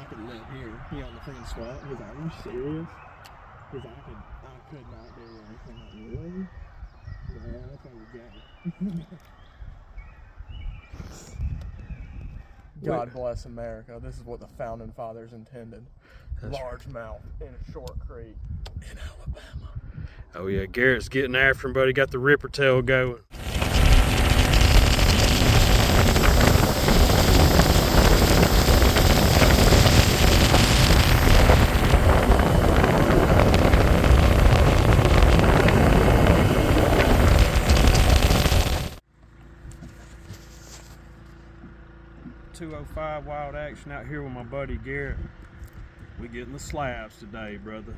could live here, be on the freaking swamp. He's like, are you serious? He's like, I could not do anything like really? Yeah, that's how you go. God bless America. This is what the founding fathers intended. Largemouth in a short creek in Alabama. Oh yeah, Garrett's getting after him, buddy. Got the ripper tail going. .205 wild action out here with my buddy Garrett. We getting the slabs today, brother.